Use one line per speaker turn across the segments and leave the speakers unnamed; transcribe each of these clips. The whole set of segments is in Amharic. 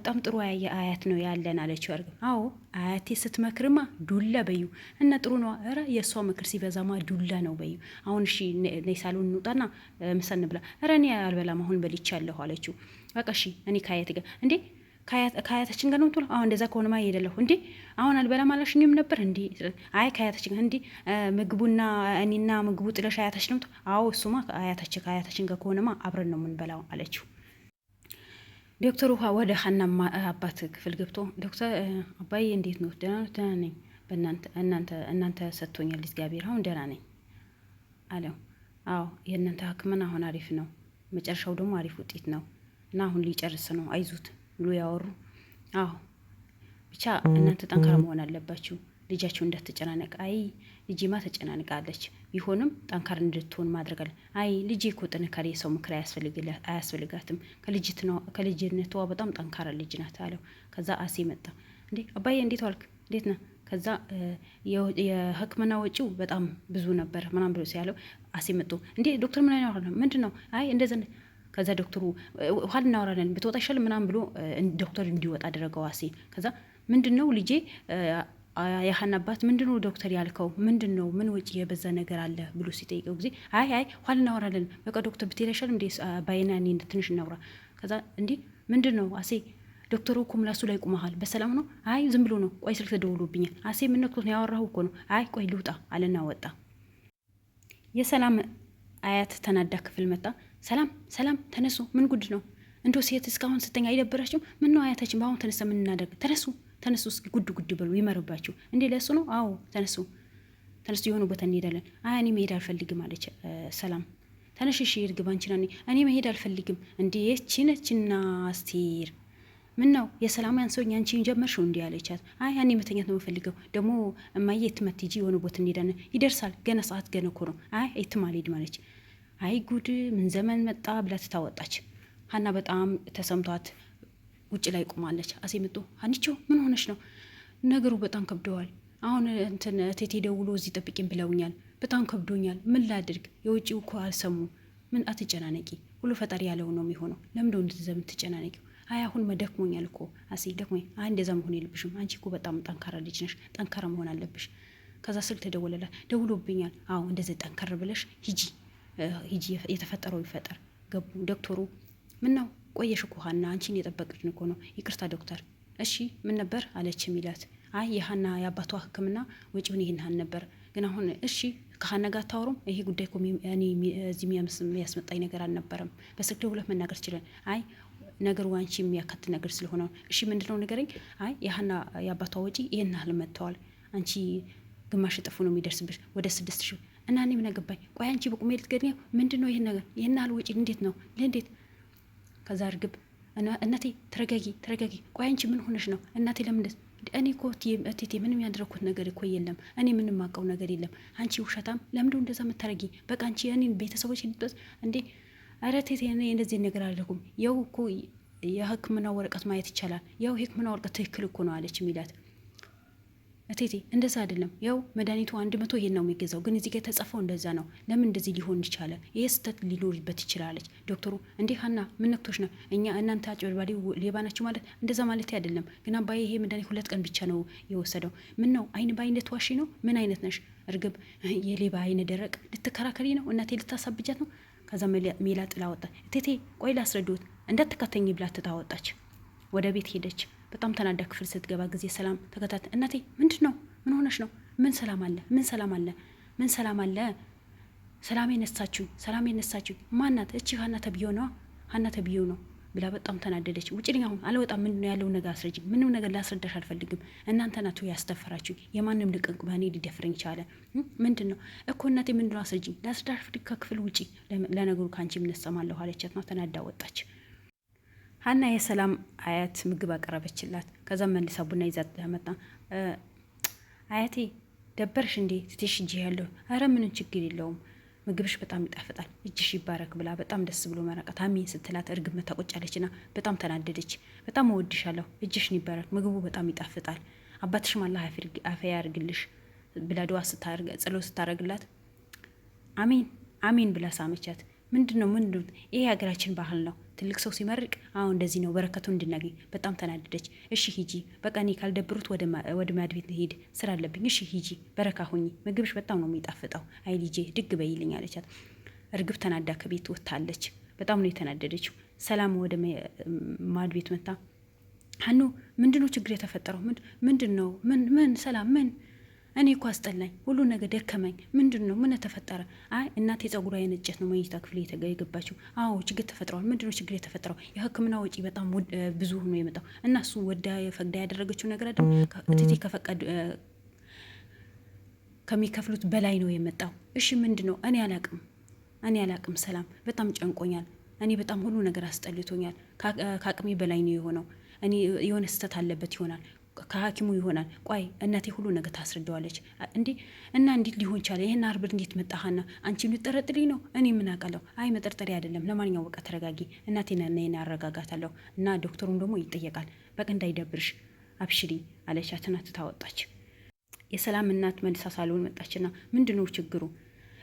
በጣም ጥሩ አያት ነው ያለን አለችው እርግብ። አዎ አያቴ ስትመክርማ ዱላ በዩ እና ጥሩ ነው። ኧረ የእሷ ምክር ሲበዛማ ዱላ ነው በዩ። አሁን እሺ ነይ ሳሎን እንውጣና ምሳ እንብላ። ኧረ እኔ አልበላም አሁን በልቻለሁ አለችው። በቃ እሺ እኔ ከአያቴ ጋር እንዴ ከአያታችን ጋር ነው የምትውለው? አሁን እንደዛ ከሆነማ እሄዳለሁ። እንዴ አሁን አልበላም አላልሽኝም ነበር እንዴ? አይ ከአያታችን ጋር እንዴ ምግቡና እኔና ምግቡ ጥለሽ አያታችን ነው? አዎ እሱማ ከአያታችን ጋር ከሆነማ አብረን ነው የምንበላው አለችው። ዶክተሩ ወደ ሀና አባት ክፍል ገብቶ ዶክተር አባዬ እንዴት ነው? ደህና ነኝ። እናንተ ሰጥቶኛል እግዚአብሔር አሁን ደህና ነኝ አለው። አዎ የእናንተ ሕክምና አሁን አሪፍ ነው፣ መጨረሻው ደግሞ አሪፍ ውጤት ነው እና አሁን ሊጨርስ ነው አይዙት ብሎ ያወሩ። አዎ ብቻ እናንተ ጠንካራ መሆን አለባችሁ፣ ልጃችሁ እንዳትጨናነቅ። አይ ልጅማ ተጨናንቃለች፣ ቢሆንም ጠንካራ እንድትሆን ማድረግ አለ። አይ ልጅ እኮ ጥንካሬ የሰው ምክር አያስፈልጋትም፣ ከልጅነቷ በጣም ጠንካራ ልጅ ናት አለው። ከዛ አሴ መጣ። እንዴ አባዬ እንዴት ዋልክ? እንዴት ነህ? ከዛ የህክምና ወጪው በጣም ብዙ ነበር ምናምን ብሎ ሲያለው አሴ መጥቶ እንዴ ዶክተር ምን አይነት ነው? ምንድን ነው? አይ እንደዛ። ከዛ ዶክተሩ ውሃ ልናወራለን ብትወጣ ይሻል ምናምን ብሎ ዶክተር እንዲወጣ አደረገው አሴ። ከዛ ምንድን ነው ልጄ የሀና አባት ምንድነው ዶክተር ያልከው? ምንድነው? ምን ወጪ የበዛ ነገር አለ ብሎ ሲጠይቀው ጊዜ አይ ኋላ እናወራለን በቃ ዶክተር ብትሄድ አይሻልም እንዴ? ባይና እኔ ትንሽ እናውራ። ከዛ እንዴ ምንድነው አሴ? ዶክተሩ እኮ ምላሱ ላይ ቁመሃል፣ በሰላም ነው? አይ ዝም ብሎ ነው፣ ቆይ ስልክ ተደውሎብኛል። አሴ ምን ነክቶት ነው? ያወራሁ እኮ ነው። አይ ቆይ ልውጣ አለና ወጣ። የሰላም አያት ተናዳ ክፍል መጣ። ሰላም ተነሱ፣ ምን ጉድ ነው? እንዶ ሴት እስካሁን ስተኛ አይደብራችሁም? ምን ነው አያታችን በአሁን ተነሳ ምን እናደርግ? ተነሱ እስኪ ጉድ በሉ ይመርባችሁ እንዴ? ለሱ ነው? አዎ ተነሱ የሆኑ ቦታ እንሄዳለን። አይ እኔ መሄድ አልፈልግም አለች ሰላም። ተነሽሽ እርግብ አንቺና እኔ መሄድ አልፈልግም። እንዴ ነችና አስቴር ምን ነው የሰላም ያንሰውኝ አንቺን ጀመርሽው እንዲህ አለቻት። አይ እኔ መተኛት ነው የምፈልገው። ደግሞ እማዬ የትመት ሂጂ የሆነ ቦታ እንሄዳለን። ይደርሳል ገና ሰዓት ገና እኮ ነው። አይ የትም አልሄድም አለች። አይ ጉድ ምን ዘመን መጣ ብላ ትታወጣች። ሀና በጣም ተሰምቷት ውጭ ላይ ቆማለች። አሴ መጥቶ አንቺ ምን ሆነሽ ነው? ነገሩ በጣም ከብደዋል። አሁን እንትን ቴቴ ደውሎ እዚህ ጠብቂኝ ብለውኛል። በጣም ከብዶኛል። ምን ላድርግ? የውጭው እኮ አልሰሙ። ምን አትጨናነቂ፣ ሁሉ ፈጣሪ ያለው ነው የሚሆነው። ለምንድነው እንደዚህ ትጨናነቂው? አይ አሁን መደክሞኛል እኮ አሴ ደክሞኝ። አይ እንደዛ መሆን የለብሽም። አንቺ እኮ በጣም ጠንካራ ልጅ ነሽ፣ ጠንካራ መሆን አለብሽ። ከዛ ስልክ ተደወለላት። ደውሎብኛል። አዎ እንደዚህ ጠንካራ ብለሽ ሂጂ፣ የተፈጠረው ይፈጠር። ገቡ ዶክተሩ። ምን ነው ቆየሽ እኮ ሀና፣ አንቺን የጠበቅን እኮ ነው። ይቅርታ ዶክተር። እሺ ምን ነበር አለች ሚላት። አይ የሀና የአባቷ ሕክምና ወጪውን ይህን ሀን ነበር፣ ግን አሁን እሺ ከሀና ጋር ታወሩም። ይሄ ጉዳይ እኮ እኔ እዚህ የሚያስመጣኝ ነገር አልነበረም። በስልክ ደውለህ መናገር ችለን። አይ ነገሩ አንቺ የሚያካትት ነገር ስለሆነ እሺ ምንድነው ንገረኝ። አይ የሀና የአባቷ ወጪ ይህን ያህል መጥተዋል። አንቺ ግማሽ እጥፉ ነው የሚደርስብሽ፣ ወደ 6,000 እና እኔ ምን አገባኝ? ቆይ አንቺ በቁሜ ልትገድኝ? ምንድነው ይህን ነገር? ይህን ያህል ወጪ እንዴት ነው እንዴት? ከዛ እርግብ እናቴ ተረጋጊ። ቆይ አንቺ ምን ሆነሽ ነው እናቴ? ለምን እኔ እኮ እቴቴ ምንም ያደረኩት ነገር እኮ የለም። እኔ ምንም ማውቀው ነገር የለም። አንቺ ውሸታም፣ ለምንድነው እንደዛ የምታረጊ? በቃ አንቺ እኔን ቤተሰቦች እንድትወስ እንዴ? ኧረ እቴቴ እኔ እንደዚህ ነገር አላደረኩም። ያው እኮ የሕክምና ወረቀት ማየት ይቻላል። ያው የሕክምና ወረቀት ትክክል እኮ ነው አለች ሚላት። እቴቴ እንደዛ አይደለም። ያው መድኃኒቱ 100 ይሄን ነው የሚገዛው፣ ግን እዚህ ጋር የተጻፈው እንደዛ ነው። ለምን እንደዚህ ሊሆን ይቻለ? ይሄ ስህተት ሊኖርበት ይችላለች። ዶክተሩ እንዴ ሀና ምን ነክቶሽ ነው? እናንተ አጭበርባሪ ሌባ ናችሁ ማለት እንደዛ ማለት አይደለም። ግን አባዬ ይሄ መድኃኒት 2 ቀን ብቻ ነው የወሰደው። ምን ነው አይን በአይን ልትዋሺ ነው? ምን አይነት ነሽ እርግብ? የሌባ አይን ደረቅ ልትከራከሪ ነው? እናቴ ልታሳብጃት ነው? ከዛ ሜላ ጥላ ወጣ። እቴቴ ቆይ ላስረዱት እንዳትከተኝ ብላ ትታወጣች። ወደ ቤት ሄደች። በጣም ተናዳ ክፍል ስትገባ ጊዜ ሰላም ተከታት። እናቴ ምንድን ነው? ምን ሆነሽ ነው? ምን ሰላም አለ? ሰላም የነሳችኝ ማናት? እቺ ሀና ተብዮ ነው ብላ በጣም ተናደደች። ውጭልኝ አሁን አልወጣም። ምንድን ነው ያለው ነገር አስረጅኝ። ምንም ነገር ላስረዳሽ አልፈልግም። እናንተ ናችሁ ያስተፈራችሁ። የማንም ልቅንቅ በእኔ ሊደፍረኝ ቻለ? ምንድን ነው እኮ እናቴ ምንድን ነው? አስረጅኝ። ላስረዳሽ አልፈልግም። ከክፍል ውጪ። ለነገሩ ከአንቺ የምነሰማለሁ አለቻት ነው። ተናዳ ወጣች። ሀና የሰላም አያት ምግብ አቀረበችላት። ከዛ መልሳ ቡና ይዛ መጣ። አያቴ ደበርሽ እንዴ? ትቴሽ እጅ ያለሁ። አረ ምንም ችግር የለውም፣ ምግብሽ በጣም ይጣፍጣል፣ እጅሽ ይባረክ ብላ በጣም ደስ ብሎ መረቃት አሜን ስትላት እርግብ መታቆጫለችና በጣም ተናደደች። በጣም እወድሻለሁ፣ እጅሽን ይባረክ፣ ምግቡ በጣም ይጣፍጣል፣ አባትሽም አላህ አፈያ ያርግልሽ ብላ ዱዓ ጸሎት ስታረግላት አሜን ብላ ሳመቻት። ምንድነው ይሄ ሀገራችን ባህል ነው፣ ትልቅ ሰው ሲመርቅ አሁን እንደዚህ ነው በረከቱ እንድናገኝ። በጣም ተናደደች። እሺ ሂጂ በቃ እኔ ካልደብሩት ወደ ማድ ቤት ሄድ ስራ አለብኝ። እሺ ሂጂ በረካ ሁኚ፣ ምግብሽ በጣም ነው የሚጣፍጠው። አይ ልጄ ድግ በይልኝ አለቻት። እርግብ ተናዳ ከቤት ወጥታለች። በጣም ነው የተናደደችው። ሰላም ወደ ማድ ቤት መታ ሀኑ ምንድነው ችግር የተፈጠረው? ምንድን ነው ምን ሰላም ምን እኔ እኮ አስጠላኝ፣ ሁሉ ነገር ደከመኝ። ምንድን ነው ምን ተፈጠረ? አይ እናቴ ጸጉሯ የነጨት ነው መኝታ ክፍል የገባችው። አዎ ችግር ተፈጥሯል። ምንድነው ችግር የተፈጠረው? የሕክምና ወጪ በጣም ብዙ ሆኖ የመጣው እና እሱ ወዳ ፈቅዳ ያደረገችው ነገር አይደል? እቴቴ ከፈቀድ ከሚከፍሉት በላይ ነው የመጣው። እሺ ምንድን ነው? እኔ አላቅም ሰላም፣ በጣም ጨንቆኛል። እኔ በጣም ሁሉ ነገር አስጠልቶኛል። ከአቅሜ በላይ ነው የሆነው። እኔ የሆነ ስህተት አለበት ይሆናል ከሐኪሙ ይሆናል። ቆይ እናቴ ሁሉ ነገር ታስረዳዋለች እንዴ? እና እንዴት ሊሆን ቻለ? ይሄን አርብር እንዴት መጣሃና? አንቺ ልትጠረጥሪ ነው? እኔ ምን አውቃለሁ? አይ መጠርጠሪ አይደለም። ለማንኛውም በቃ ተረጋጊ። እናቴና እኔን አረጋጋታለሁ እና ዶክተሩም ደግሞ ይጠየቃል። በቃ እንዳይደብርሽ አብሽሪ አለቻትና ትታወጣች። የሰላም እናት መልሳ ሳልሆን መጣችና ምንድነው ችግሩ?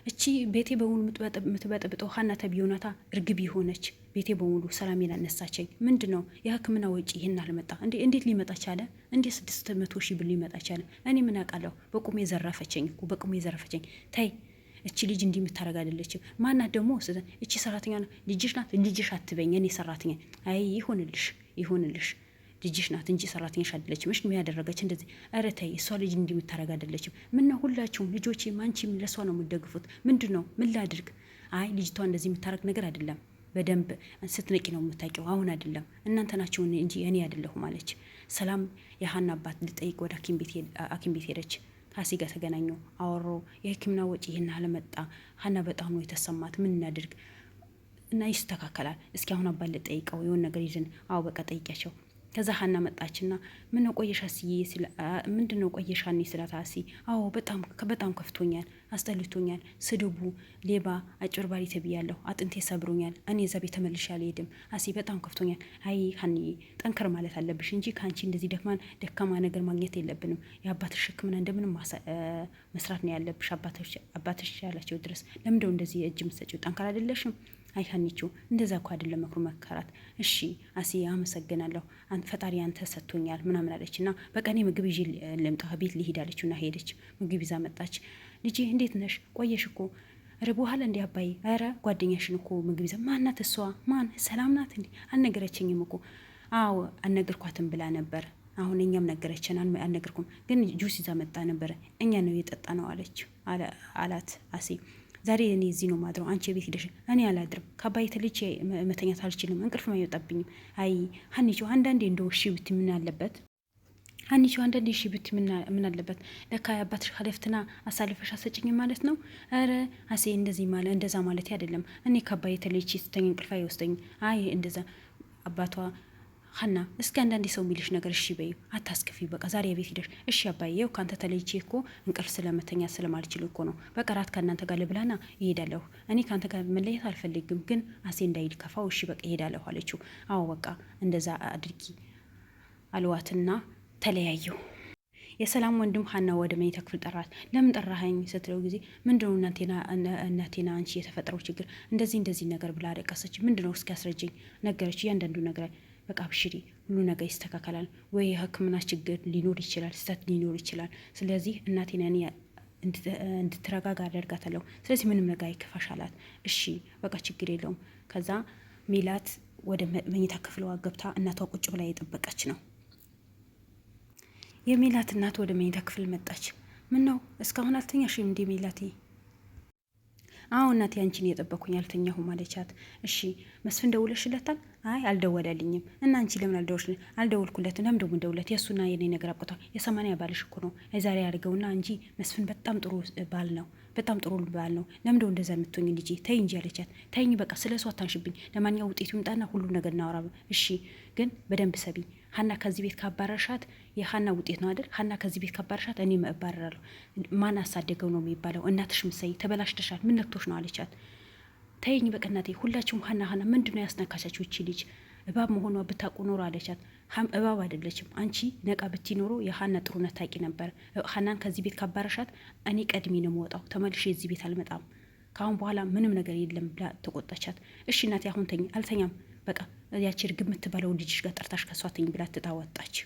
እቺ ቤቴ በሙሉ የምትበጠብጠው ሀና ተብዮናታ እርግብ የሆነች ቤቴ በሙሉ ሰላሜን አነሳቸኝ። ምንድን ነው የሕክምና ወጪ ይህን አልመጣ እንዴት ሊመጣ ቻለ? እንዴት 600,000 ብር ሊመጣ ቻለ? እኔ ምን አውቃለሁ? በቁሜ ዘረፈችኝ እኮ በቁሜ ዘረፈችኝ። ተይ እቺ ልጅ እንዲህ የምታረግ አይደለችም። ማናት ደግሞ? እቺ ሰራተኛ ልጅሽ ናት። ልጅሽ አትበኝ፣ እኔ ሰራተኛ። አይ ይሁንልሽ ልጅሽ ናት እንጂ ሰራተኛሽ አይደለችም። እሺ ምን ያደረገች እንደዚህ? ኧረ ተይ እሷ ልጅ እንዲህ የምታረግ አይደለችም። ምነው ሁላችሁም ልጆቼም አንቺም ለሷ ነው የምትደግፉት? ምንድን ነው ምን ላድርግ? አይ ልጅቷ እንደዚህ የምታረግ ነገር አይደለም። በደንብ ስትነቂ ነው የምታውቂው። አሁን አይደለም እናንተ ናችሁ እንጂ እኔ አይደለሁም አለች ሰላም። የሀና አባት ልጠይቅ ወደ ሐኪም ቤት ሄደች። ካሲ ጋር ተገናኙ፣ አወሮ የሕክምና ወጪ ይህን አለመጣ። ሀና በጣም ነው የተሰማት። ምን እናድርግ እና ይስተካከላል። እስኪ አሁን አባት ልጠይቀው የሆነ ነገር ይዘን። አዎ በቃ ጠይቂያቸው። ከዛ ሀና መጣችና ምን ነው ቆየሽ አስዬ? ምንድን ነው ቆየሽ ሀኒ ስላት፣ አሲ አዎ በጣም ከፍቶኛል፣ አስጠልቶኛል። ስድቡ፣ ሌባ፣ አጭበርባሪ ተብያለሁ። አጥንቴ ሰብሮኛል። እኔ እዛ ቤት ተመልሼ አልሄድም። አሲ በጣም ከፍቶኛል። አይ ሀኒ ጠንከር ማለት አለብሽ እንጂ ከአንቺ እንደዚህ ደካማ ነገር ማግኘት የለብንም። የአባትሽ ሕክምና እንደምንም መስራት ነው ያለብሽ። አባትሽ ያላቸው ድረስ ለምንድነው እንደዚህ እጅ የምትሰጪው? ጠንከር አይደለሽም? አይ ሀኒቹ እንደዛ እኮ አይደለም መክሩ መከራት። እሺ አሲ አመሰግናለሁ፣ ፈጣሪ አንተ ሰጥቶኛል ምናምን አለች። እና በቃ እኔ ምግብ ይዤ ልምጣ ቤት ሊሄድ አለችው እና ሄደች። ምግብ ይዛ መጣች። ልጄ እንዴት ነሽ? ቆየሽ እኮ ርቦሃል እንዲ? አባዬ ኧረ ጓደኛሽን እኮ ምግብ ይዛ። ማናት እሷ? ማን ሰላም ናት እንዲ? አልነገረችኝም እኮ። አዎ አልነገርኳትም ብላ ነበር። አሁን እኛም ነገረችን አልነገርኩም፣ ግን ጁስ ይዛ መጣ ነበረ። እኛ ነው የጠጣ ነው አላት አሴ። ዛሬ እኔ እዚህ ነው ማድረው፣ አንቺ የቤት ሄደሽ። እኔ አላድርም፣ ከአባዬ ተልቼ መተኛት አልችልም፣ እንቅልፍ አይወጣብኝም። አይ ሀኒቾ አንዳንዴ እንደው እሺ ብት ምን አለበት? ሀኒቾ አንዳንዴ እሺ ብት ምን አለበት? ለካ የአባትሽ ሀለፍትና አሳልፈሽ አሰጭኝ ማለት ነው። ኧረ አሴ እንደዛ ማለት አይደለም። እኔ ከአባዬ ተልቼ ስተኛ እንቅልፍ አይወስደኝም። አይ እንደዛ አባቷ ሀና እስኪ አንዳንዴ ሰው የሚልሽ ነገር እሺ በይ፣ አታስከፊ። በቃ ዛሬ የቤት ሂደሽ እሺ አባዬ፣ ይኸው ከአንተ ተለይቼ እኮ እንቅልፍ ስለመተኛ ስለማልችል እኮ ነው። በቃ ራት ከእናንተ ጋር ልብላና ይሄዳለሁ። እኔ ከአንተ ጋር መለየት አልፈልግም፣ ግን አሴ እንዳይል ከፋው። እሺ በቃ ይሄዳለሁ አለችው። አዎ በቃ እንደዛ አድርጊ አልዋትና ተለያዩ። የሰላም ወንድም ሀና ወደ መኝታ ክፍል ጠራት። ለምን ጠራኸኝ ስትለው ጊዜ ምንድነው እናቴና አንቺ የተፈጠረው ችግር እንደዚህ ነገር ብላ አለቀሰች። ምንድነው እስኪ አስረጅኝ። ነገረች እያንዳንዱ ነገር። በቃ አብሽሪ ሁሉ ነገር ይስተካከላል። ወይ የሕክምና ችግር ሊኖር ይችላል፣ ስህተት ሊኖር ይችላል። ስለዚህ እናቴን እኔ እንድትረጋጋ አደርጋታለሁ። ስለዚህ ምንም ነገር አይከፋሽ አላት። እሺ በቃ ችግር የለውም። ከዛ ሜላት ወደ መኝታ ክፍሏ ገብታ እናቷ ቁጭ ብላ የጠበቀች ነው። የሜላት እናት ወደ መኝታ ክፍል መጣች። ምን ነው እስካሁን አልተኛሽም እንዴ ሜላቴ? አዎ እናቴ አንቺን የጠበኩኝ አልተኛሁም አለቻት። እሺ መስፍን ደውለሽለታል? አይ አልደወለልኝም። እና አንቺ ለምን አልደወልኩለትም? ለምን ደግሞ ደውለት? የእሱና የኔ ነገር አብቅቷል። የ80 ባልሽ እኮ ነው የዛሬ ያድርገውና እንጂ መስፍን በጣም ጥሩ ባል ነው፣ በጣም ጥሩ ባል ነው። ለምን ደው እንደዛ የምትሆኝ ልጄ? ተይ እንጂ አለቻት። ተይኝ በቃ ስለ እሱ አታንሽብኝ። ለማንኛውም ውጤቱ ይምጣና ሁሉ ነገር እናወራ። እሺ ግን በደንብ ሰቢ። ሀና ከዚህ ቤት ካባረርሻት የሀና ውጤት ነው አይደል? ሀና ከዚህ ቤት ካባረርሻት እኔ እባረራለሁ። ማን አሳደገው ነው የሚባለው? እናትሽ ምሳይ ተበላሽተሻል። ምን ነክቶሽ ነው አለቻት። ተይኝ በቃ እናቴ፣ ሁላችሁም ሀና ምንድነው ያስነካቻችሁ? እቺ ልጅ እባብ መሆኗ ብታውቁ ኖሮ አለቻት። እባብ አይደለችም። አንቺ ነቃ ብቲ ኖሮ የሀና ጥሩነት ታውቂ ነበር። ሀናን ከዚህ ቤት ካባረርሻት እኔ ቀድሜ ነው የምወጣው። ተመልሼ የዚህ ቤት አልመጣም። ከአሁን በኋላ ምንም ነገር የለም ብላ ተቆጣቻት። እሺ እናቴ አሁን ተኝ። አልተኛም በቃ ያቺ እርግብ የምትበለው ልጅሽ ጋር ጠርታሽ ከሷ ትኝ ብላ ትታ ወጣች።